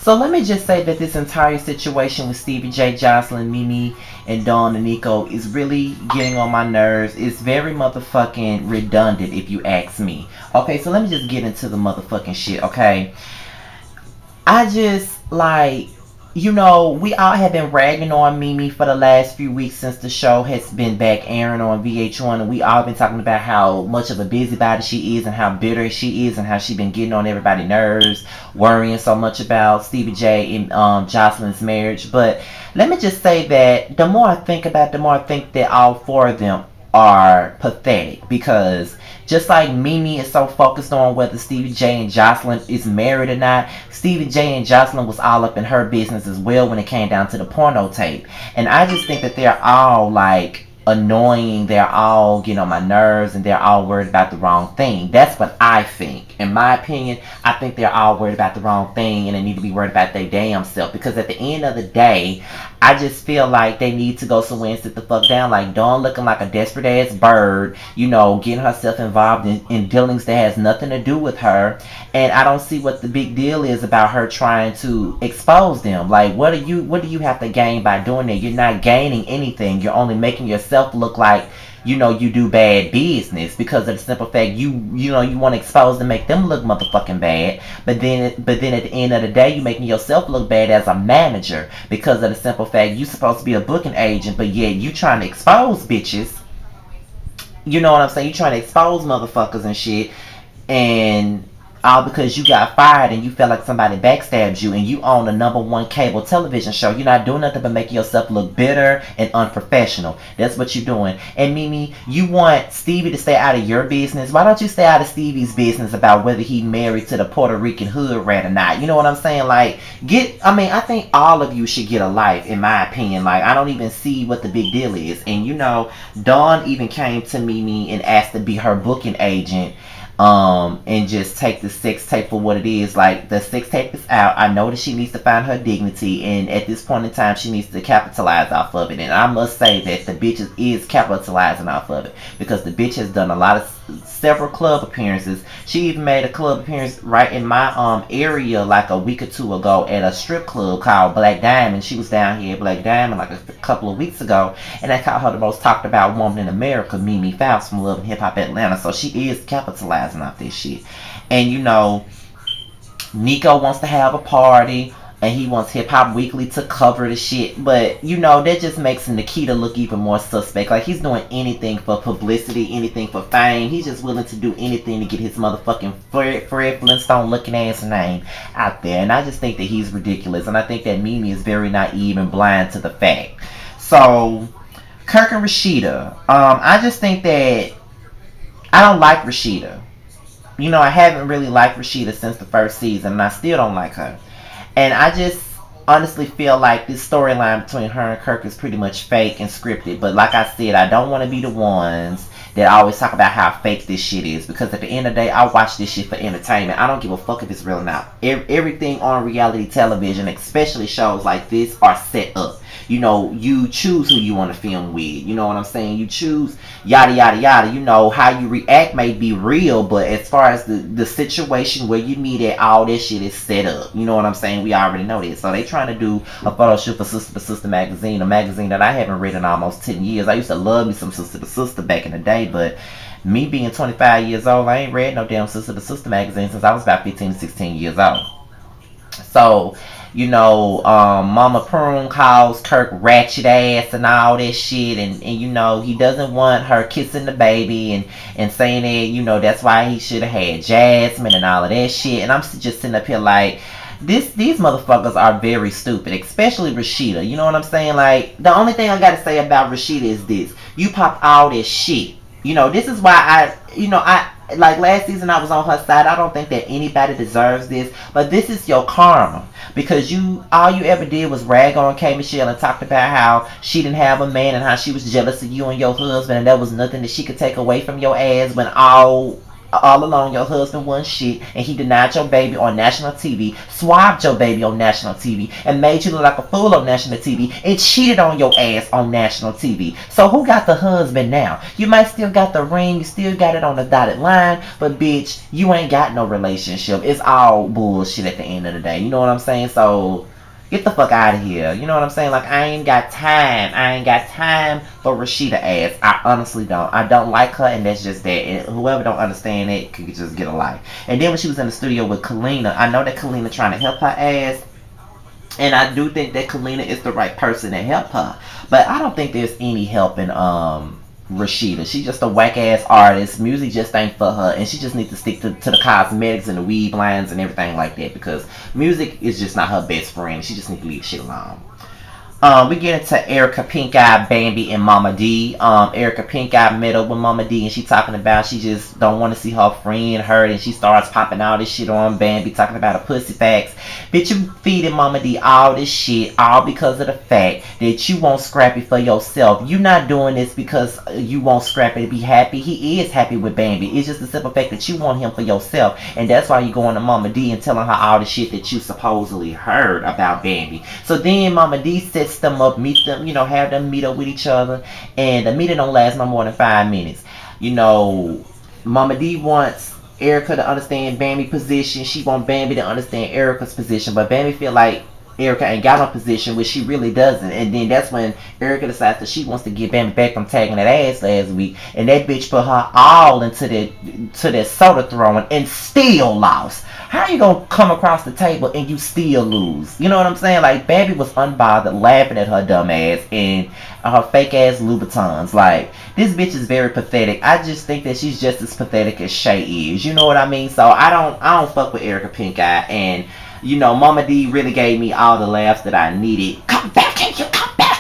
So let me just say that this entire situation with Stevie J, Jocelyn, Mimi, and Dawn and Nico is really getting on my nerves. It's very motherfucking redundant if you ask me. Okay, so let me just get into the motherfucking shit, okay? I just like, we all have been ragging on Mimi for the last few weeks since the show has been back airing on VH1, and we all been talking about how much of a busybody she is and how bitter she is and how she been getting on everybody's nerves, worrying so much about Stevie J and Jocelyn's marriage. But let me just say that the more I think about it, the more I think that all four of them are pathetic, because just like Mimi is so focused on whether Stevie J and Jocelyn is married or not, Stevie J and Jocelyn was all up in her business as well when it came down to the porno tape. And I just think that they're all like annoying, they're all getting on my nerves, and they're all worried about the wrong thing. That's what I think. In my opinion, I think they're all worried about the wrong thing, and they need to be worried about their damn self, because at the end of the day, I just feel like they need to go somewhere and sit the fuck down. Like Dawn looking like a desperate ass bird, getting herself involved in dealings that has nothing to do with her. And I don't see what the big deal is about her trying to expose them. Like, what do you have to gain by doing that? You're not gaining anything. You're only making yourself look like you do bad business, because of the simple fact you want to expose and make them look motherfucking bad. But then at the end of the day, you making yourself look bad as a manager, because of the simple fact you supposed to be a booking agent, but yet you trying to expose bitches. You know what I'm saying? You trying to expose motherfuckers and shit, and all because you got fired and you felt like somebody backstabbed you, and you own the #1 cable television show. You're not doing nothing but making yourself look bitter and unprofessional. That's what you're doing. And Mimi, you want Stevie to stay out of your business. Why don't you stay out of Stevie's business about whether he married to the Puerto Rican hood rat or not? You know what I'm saying? Like, I think all of you should get a life, in my opinion. Like, I don't even see what the big deal is. And Dawn even came to Mimi and asked to be her booking agent, and just take the sex tape for what it is. Like, the sex tape is out. I know that she needs to find her dignity, and at this point in time, she needs to capitalize off of it. And I must say that the bitch is capitalizing off of it, because the bitch has done several club appearances. She even made a club appearance right in my area like a week or two ago at a strip club called Black Diamond. She was down here at Black Diamond like a couple of weeks ago, and I called her the most talked about woman in America, Mimi Faust from Love and Hip Hop Atlanta. So she is capitalizing off this shit. And Nico wants to have a party, and he wants Hip Hop Weekly to cover the shit. But, that just makes Nikita look even more suspect. Like, he's doing anything for publicity, anything for fame. He's just willing to do anything to get his motherfucking Fred Flintstone looking ass name out there. And I just think that he's ridiculous. And I think that Mimi is very naive and blind to the fact. So, Kirk and Rashida. I just think that I don't like Rashida. I haven't really liked Rashida since the first season, and I still don't like her. And I just honestly feel like this storyline between her and Kirk is pretty much fake and scripted. But like I said, I don't want to be the ones that always talk about how fake this shit is, because at the end of the day, I watch this shit for entertainment. I don't give a fuck if it's real or not. Everything on reality television, especially shows like this, are set up. You choose who you want to film with. You know what I'm saying? You choose yada yada yada. How you react may be real, but as far as the situation where you meet at, all this shit is set up. You know what I'm saying? We already know this. So they trying to do a photo shoot for Sister to Sister magazine, a magazine that I haven't read in almost 10 years. I used to love me some Sister to Sister back in the day, but me being 25 years old, I ain't read no damn Sister to Sister magazine since I was about 15 to 16 years old. So, Mama Prune calls Kirk ratchet ass and all that shit, and he doesn't want her kissing the baby and saying that, that's why he should have had Jasmine and all of that shit. And I'm just sitting up here like, these motherfuckers are very stupid, especially Rashida. You know what I'm saying? Like, the only thing I gotta say about Rashida is this: you pop all this shit. This is why I like last season I was on her side. I don't think that anybody deserves this, but this is your karma, because all you ever did was rag on K Michelle and talked about how she didn't have a man and how she was jealous of you and your husband, and there was nothing that she could take away from your ass, when all all along your husband wasn't shit, and he denied your baby on national TV, swabbed your baby on national TV, and made you look like a fool on national TV, and cheated on your ass on national TV. So who got the husband now? You might still got the ring, you still got it on the dotted line, but bitch, you ain't got no relationship. It's all bullshit at the end of the day. You know what I'm saying? So get the fuck out of here. You know what I'm saying? Like, I ain't got time. I ain't got time for Rashida ass. I honestly don't. I don't like her, and that's just that. And whoever don't understand it could just get a life. And then when she was in the studio with Kalina, I know that Kalina trying to help her ass. And I do think that Kalina is the right person to help her. But I don't think there's any helping Rashida. She's just a whack ass artist. Music just ain't for her, and she just needs to stick to the cosmetics and the weave lines and everything like that, because music is just not her best friend. She just needs to leave shit alone. We get into Erica Pink Eye, Bambi, and Mama D. Erica Pink Eye met up with Mama D, and she talking about she just don't want to see her friend hurt, and she starts popping all this shit on Bambi, talking about her pussy facts. Bitch, you feeding Mama D all this shit, all because of the fact that you want Scrappy for yourself. You not doing this because you want Scrappy to be happy. He is happy with Bambi. It's just the simple fact that you want him for yourself, and that's why you going to Mama D and telling her all the shit that you supposedly heard about Bambi. So then Mama D sets them up, meet them, you know, have them meet up with each other, and the meeting don't last no more than 5 minutes. You know, Mama D wants Erica to understand Bambi's position. She wants Bambi to understand Erica's position, but Bambi feel like Erica ain't got no position, which she really doesn't. And then that's when Erica decides that she wants to get Bambi back from tagging that ass last week, and that bitch put her all into that soda throwing and still lost. How you gonna come across the table and you still lose? You know what I'm saying? Like, Bambi was unbothered, laughing at her dumb ass and her fake ass Louboutins. Like, this bitch is very pathetic. I just think that she's just as pathetic as Shay is. You know what I mean? So I don't fuck with Erica Pink Eye. And you know, Mama D really gave me all the laughs that I needed. Come back here, you come back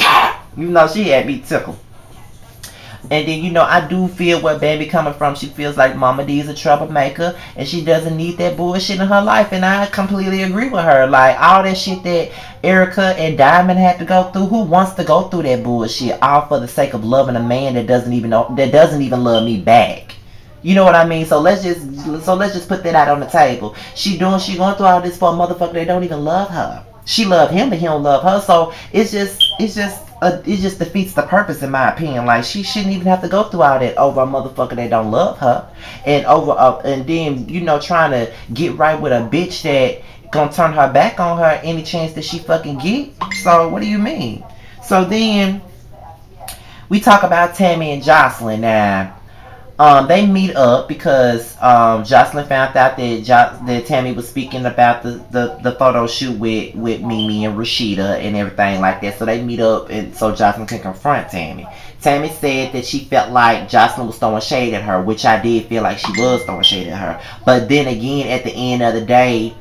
here. You know, she had me tickled. And then, you know, I do feel where Bambi coming from. She feels like Mama D is a troublemaker, and she doesn't need that bullshit in her life. And I completely agree with her. Like, all that shit that Erica and Diamond had to go through, who wants to go through that bullshit all for the sake of loving a man that doesn't even love me back? You know what I mean? So let's just put that out on the table. She going through all this for a motherfucker that don't even love her. She love him, but he don't love her. So it just defeats the purpose, in my opinion. Like, she shouldn't even have to go through all that over a motherfucker that don't love her, and and then, you know, trying to get right with a bitch that gonna turn her back on her any chance that she fucking get. So what do you mean? So then we talk about Tammy and Jocelyn now. They meet up because Jocelyn found out that Tammy was speaking about the photo shoot with Mimi and Rashida and everything like that. So they meet up, and so Jocelyn can confront Tammy. Tammy said that she felt like Jocelyn was throwing shade at her, which I did feel like she was throwing shade at her. But then again, at the end of the day,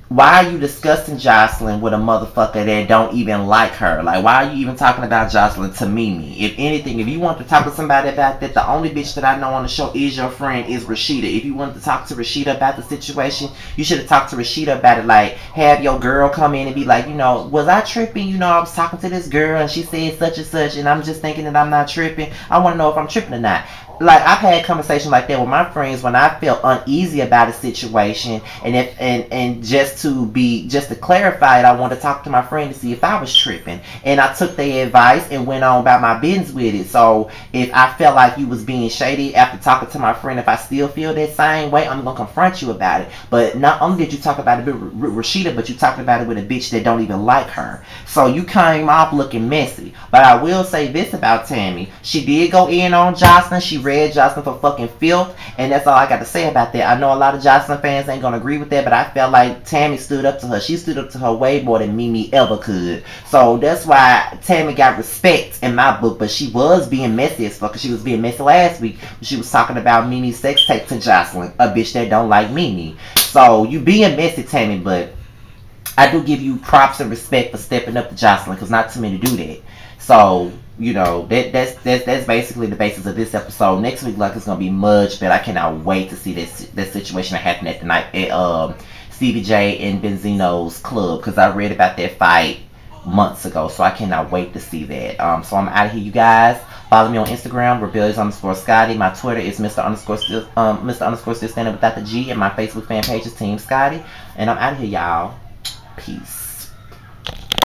why are you discussing Jocelyn with a motherfucker that don't even like her? Like, why are you even talking about Jocelyn to Mimi? If anything, if you want to talk to somebody about that, the only bitch that I know on the show is your friend, is Rashida. If you wanted to talk to Rashida about the situation, you should have talked to Rashida about it. Like, have your girl come in and be like, you know, was I tripping? You know, I was talking to this girl and she said such and such, and I'm just thinking that I'm not tripping. I want to know if I'm tripping or not. Like, I've had conversations like that with my friends when I felt uneasy about a situation, and just to clarify it, I wanted to talk to my friend to see if I was tripping, and I took their advice and went on about my business with it. So if I felt like you was being shady after talking to my friend, if I still feel that same way, I'm gonna confront you about it. But not only did you talk about it with Rashida, but you talked about it with a bitch that don't even like her. So you came off looking messy. But I will say this about Tammy: she did go in on Jocelyn. She read Jocelyn for fucking filth, and that's all I got to say about that. I know a lot of Jocelyn fans ain't gonna agree with that, but I felt like Tammy stood up to her. She stood up to her way more than Mimi ever could. So that's why Tammy got respect in my book. But she was being messy as fuck. She was being messy last week. She was talking about Mimi's sex tape to Jocelyn, a bitch that don't like Mimi. So you being messy, Tammy, but I do give you props and respect for stepping up to Jocelyn, because not too many do that. So, you know, that's basically the basis of this episode. Next week, like, it's gonna be much better. I cannot wait to see that situation that happened at the night at Stevie J and Benzino's club, because I read about that fight months ago. So I cannot wait to see that. So I'm out of here, you guys. Follow me on Instagram, rebellious_Scotty. My Twitter is Mr. Still Standing without the G, and my Facebook fan page is Team Scotty. And I'm out of here, y'all. Peace.